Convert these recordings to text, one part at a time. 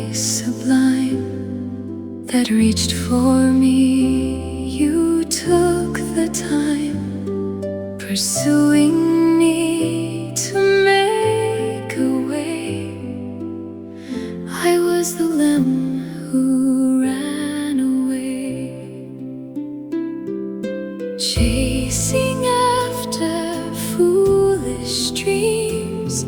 grace sublime that reached for me. You took the time pursuing me to make a way. I was the lamb who ran away, chasing after foolish dreams,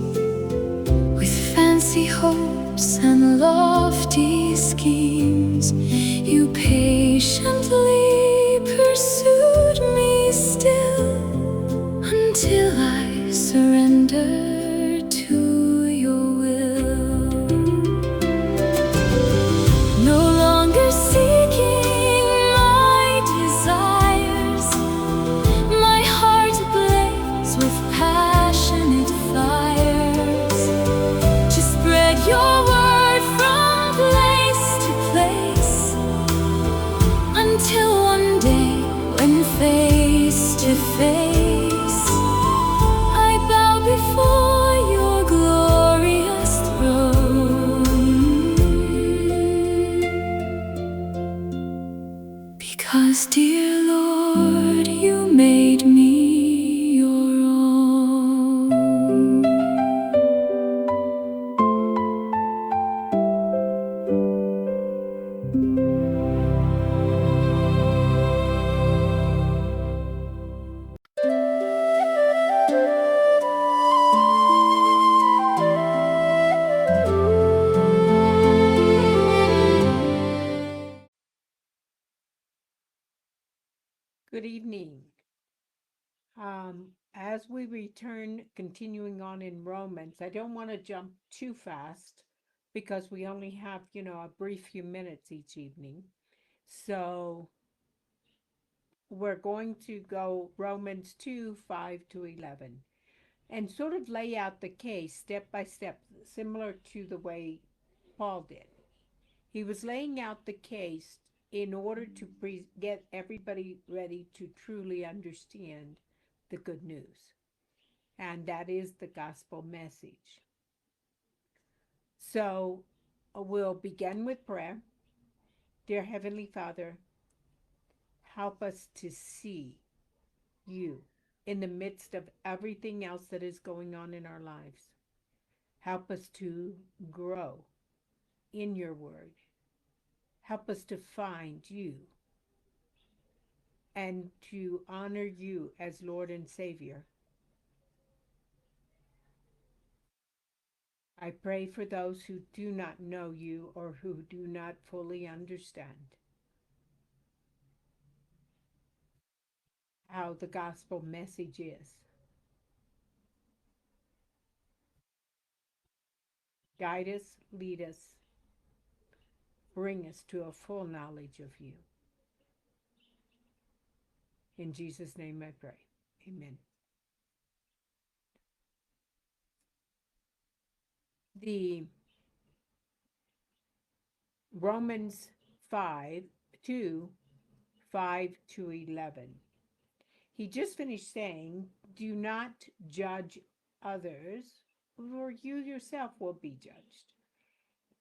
with fancy hopes and lofty schemes. You patiently pursued me still, until I surrendered to your will. No longer seeking my desires, my heart ablaze with passionate fires, to spread your word from place to place, until one day, when face to face, I bow before your glorious throne. Because, dear Lord, you made me your own. Good evening. As we return, continuing on in Romans, I don't want to jump too fast because we only have, a brief few minutes each evening. So we're going to go Romans 2, 5 to 11, and sort of lay out the case step by step, similar to the way Paul did. He was laying out the case in order to get everybody ready to truly understand the good news, and that is the gospel message. So we'll begin with prayer. Dear Heavenly Father, help us to see you in the midst of everything else that is going on in our lives. Help us to grow in your word. Help us to find you and to honor you as Lord and Savior. I pray for those who do not know you or who do not fully understand how the gospel message is. Guide us, lead us, bring us to a full knowledge of you. In Jesus' name I pray. Amen. The Romans 5, 2, 5 to 11. He just finished saying, do not judge others, or you yourself will be judged.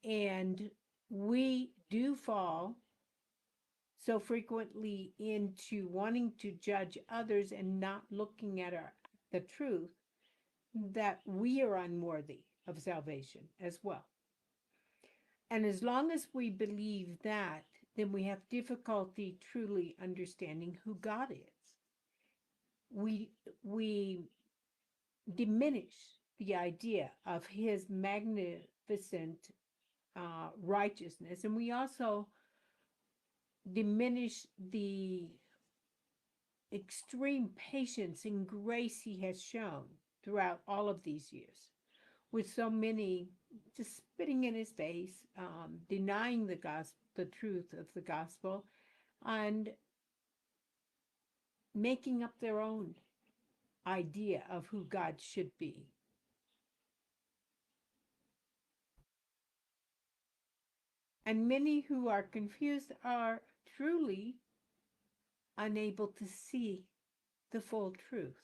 And we do fall so frequently into wanting to judge others and not looking at the truth, that we are unworthy of salvation as well. And as long as we believe that, then we have difficulty truly understanding who God is. We diminish the idea of his magnificent righteousness, and we also diminish the extreme patience and grace he has shown throughout all of these years, with so many just spitting in his face, denying the gospel, the truth of the gospel, and making up their own idea of who God should be. And many who are confused are truly unable to see the full truth,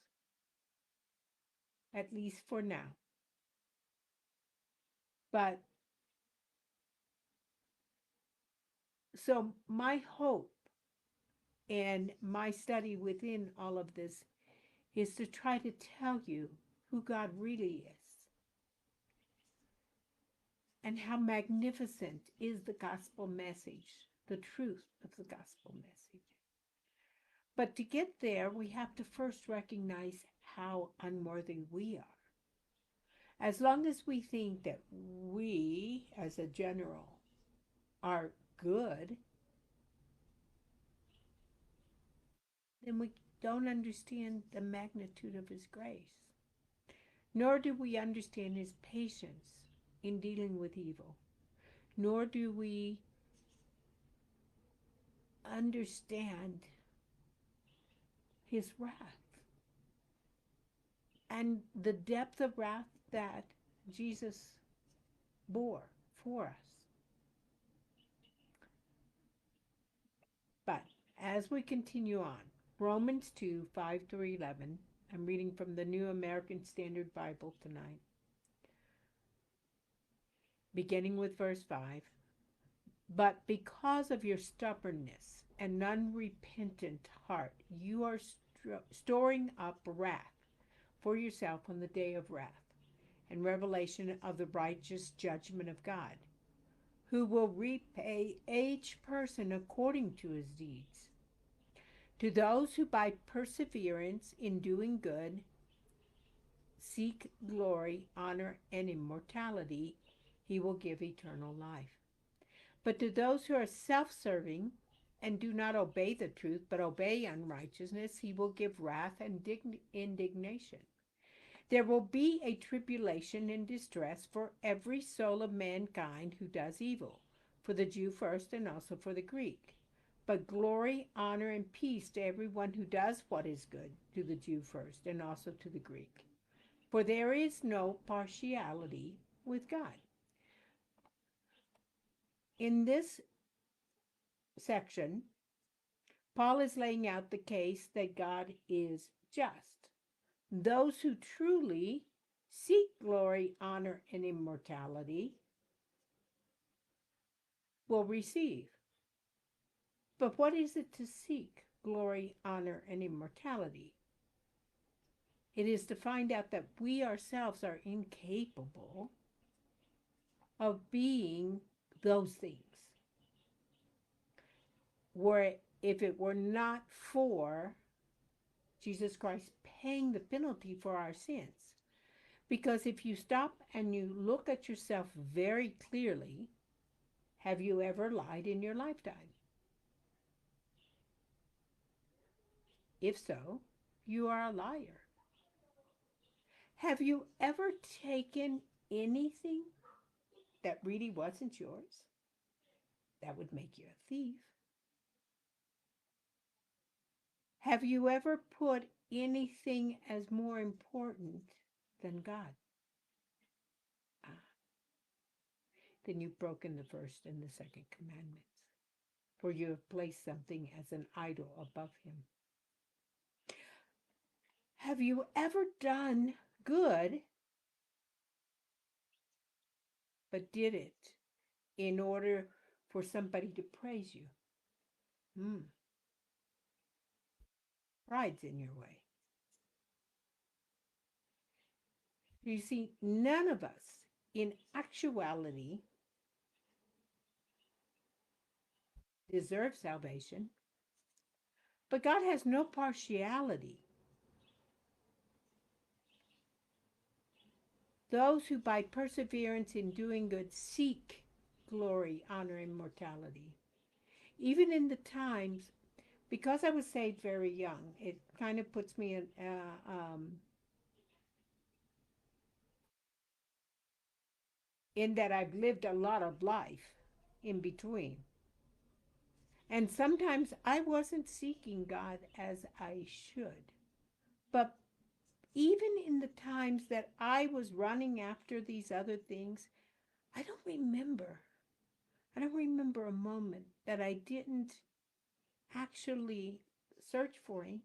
at least for now. But So, my hope and my study within all of this is to try to tell you who God really is and how magnificent is the gospel message, the truth of the gospel message. But to get there, we have to first recognize how unworthy we are. As long as we think that we, as a general, are good, then we don't understand the magnitude of His grace. Nor do we understand His patience in dealing with evil. Nor do we understand His wrath and the depth of wrath that Jesus bore for us. But as we continue on, Romans 2 5 through 11, I'm reading from the New American Standard Bible tonight, beginning with verse 5. But because of your stubbornness and unrepentant heart, you are storing up wrath for yourself on the day of wrath and revelation of the righteous judgment of God, who will repay each person according to his deeds. To those who by perseverance in doing good seek glory, honor, and immortality, he will give eternal life. But to those who are self-serving and do not obey the truth, but obey unrighteousness, he will give wrath and indignation. There will be a tribulation and distress for every soul of mankind who does evil, for the Jew first and also for the Greek. But glory, honor, and peace to everyone who does what is good, to the Jew first and also to the Greek. For there is no partiality with God. In this section, Paul is laying out the case that God is just. Those who truly seek glory, honor, and immortality will receive. But what is it to seek glory, honor, and immortality? It is to find out that we ourselves are incapable of being those things. Where if it were not for Jesus Christ paying the penalty for our sins. Because if you stop and you look at yourself very clearly, have you ever lied in your lifetime? If so, you are a liar. Have you ever taken anything that really wasn't yours? That would make you a thief. Have you ever put anything as more important than God? Ah, then you've broken the first and the second commandments, for you have placed something as an idol above him. Have you ever done good, but did it in order for somebody to praise you? Pride's in your way. You see, none of us in actuality deserve salvation, but God has no partiality. Those who by perseverance in doing good seek glory, honor, and immortality. Even in the times, because I was saved very young, it kind of puts me in that I've lived a lot of life in between. And sometimes I wasn't seeking God as I should. But even in the times that I was running after these other things, I don't remember. I don't remember a moment that I didn't actually search for him,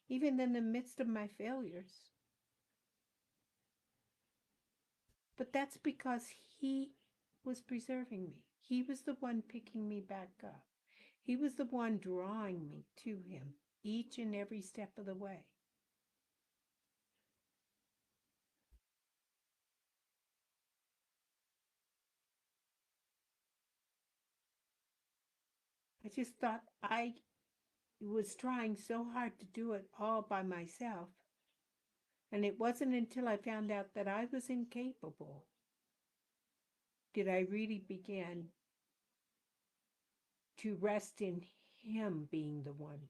even in the midst of my failures. But that's because he was preserving me. He was the one picking me back up. He was the one drawing me to him each and every step of the way. I just thought I was trying so hard to do it all by myself. And it wasn't until I found out that I was incapable did I really begin to rest in him being the one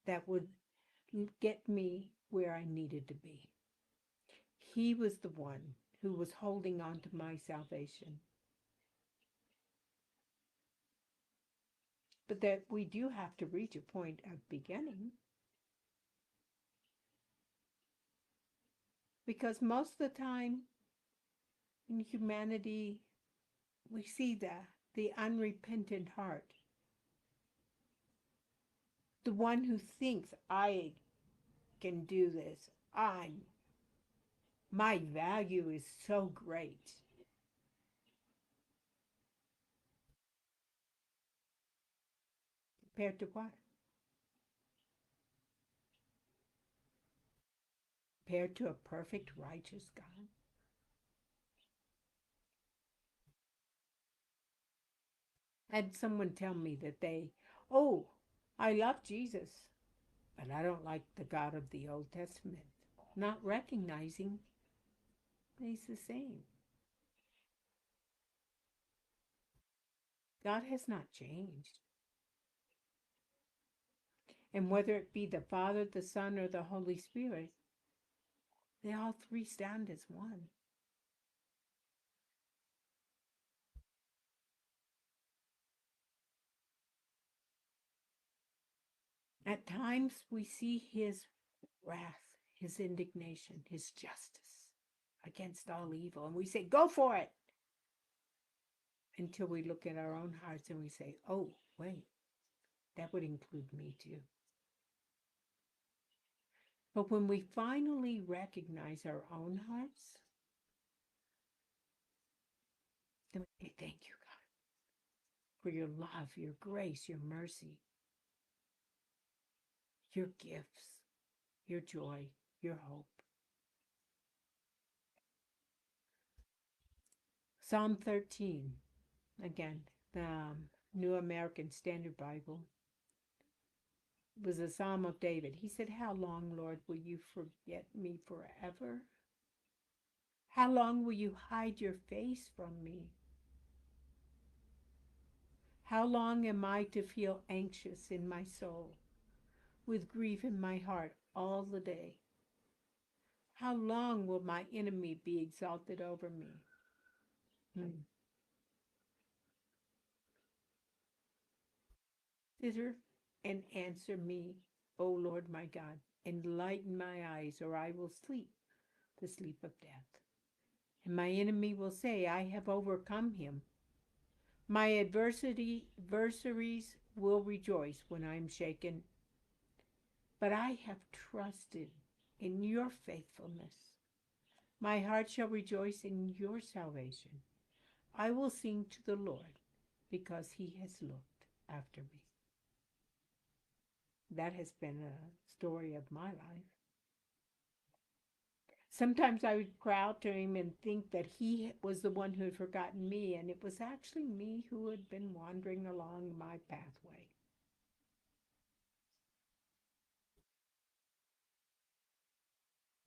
that would get me where I needed to be. He was the one who was holding on to my salvation. But that we do have to reach a point of beginning. Because most of the time in humanity, we see the unrepentant heart. The one who thinks, I can do this. My value is so great. Compared to what? Compared to a perfect, righteous God. Had someone tell me that oh, I love Jesus, but I don't like the God of the Old Testament, not recognizing he's the same. God has not changed. And whether it be the Father, the Son, or the Holy Spirit, they all three stand as one. At times we see his wrath, his indignation, his justice against all evil, and we say, go for it. Until we look at our own hearts and we say, oh, wait, that would include me too. But when we finally recognize our own hearts, then we say, thank you, God, for your love, your grace, your mercy, your gifts, your joy, your hope. Psalm 13, again, the New American Standard Bible, was a psalm of David. He said, how long, Lord, will you forget me forever? How long will you hide your face from me? How long am I to feel anxious in my soul, with grief in my heart all the day? How long will my enemy be exalted over me? Hmm. Consider and answer me, O Lord my God. Enlighten my eyes, or I will sleep the sleep of death. And my enemy will say, I have overcome him. My adversaries will rejoice when I am shaken. But I have trusted in your faithfulness. My heart shall rejoice in your salvation. I will sing to the Lord because he has looked after me. That has been a story of my life. Sometimes I would cry out to him and think that he was the one who had forgotten me, and it was actually me who had been wandering along my pathway.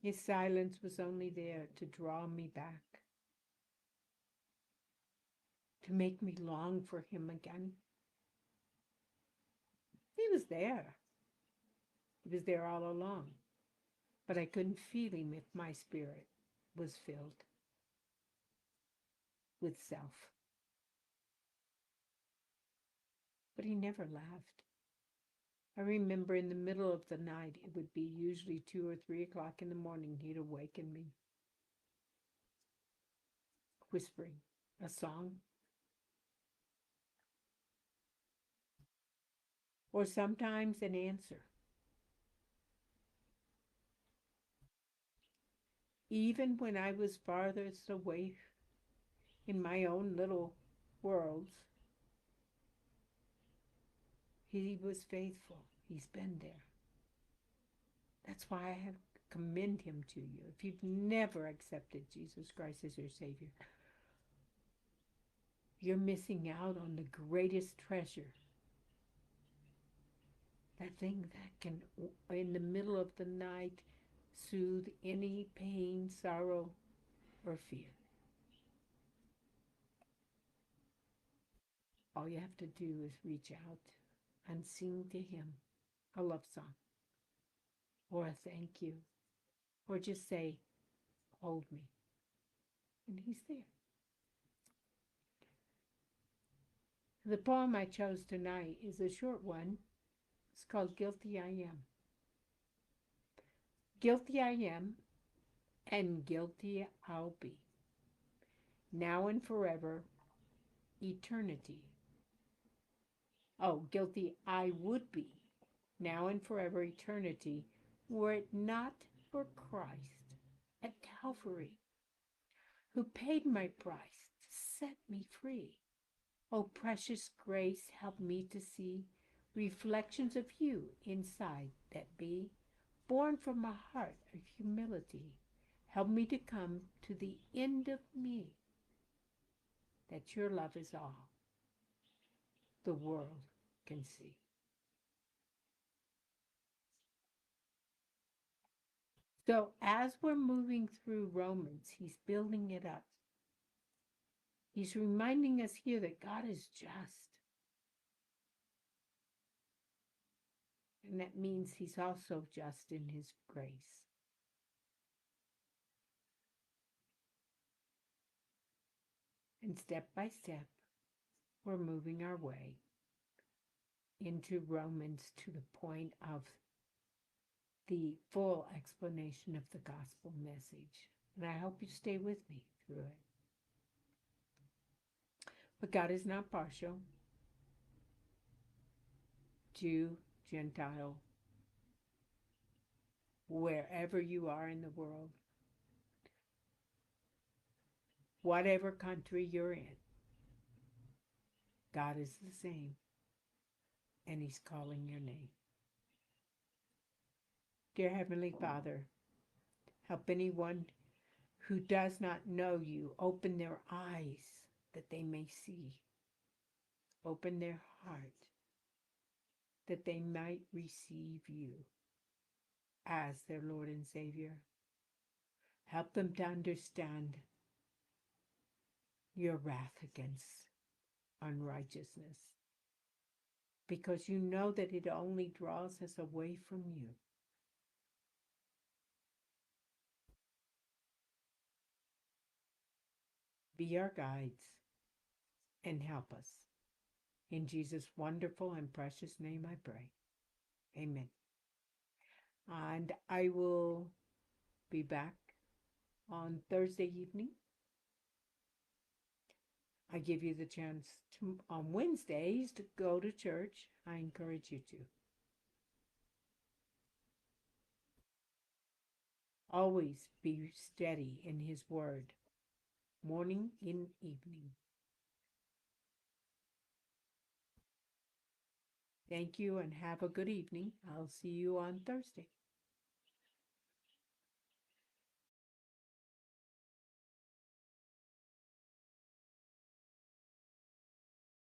His silence was only there to draw me back, to make me long for him again. He was there. He was there all along. But I couldn't feel him if my spirit was filled with self. But he never laughed. I remember in the middle of the night, it would be usually 2 or 3 o'clock in the morning, he'd awaken me, whispering a song, or sometimes an answer. Even when I was farthest away in my own little worlds, He was faithful. He's been there. That's why I have commend him to you. If you've never accepted Jesus Christ as your Savior, you're missing out on the greatest treasure. That thing that can, in the middle of the night, soothe any pain, sorrow, or fear. All you have to do is reach out and sing to him a love song or a thank you or just say, hold me. And he's there. The poem I chose tonight is a short one. It's called Guilty I Am. Guilty I am, and guilty I'll be, now and forever, eternity. Oh, guilty I would be, now and forever, eternity, were it not for Christ at Calvary, who paid my price to set me free. Oh, precious grace, help me to see reflections of you inside that be born from a heart of humility. Help me to come to the end of me, that your love is all the world can see. So as we're moving through Romans, he's building it up. He's reminding us here that God is just. And that means he's also just in his grace. And step by step, we're moving our way into Romans to the point of the full explanation of the gospel message. And I hope you stay with me through it. But God is not partial. Jew, Gentile, wherever you are in the world, whatever country you're in, God is the same, and he's calling your name. Dear Heavenly Father, help anyone who does not know you open their eyes that they may see. Open their heart that they might receive you as their Lord and Savior. Help them to understand your wrath against unrighteousness, because you know that it only draws us away from you. Be our guides and help us. In Jesus' wonderful and precious name I pray. Amen. And I will be back on Thursday evening. I give you the chance to, on Wednesdays, to go to church. I encourage you to. Always be steady in his word, morning and evening. Thank you and have a good evening. I'll see you on Thursday.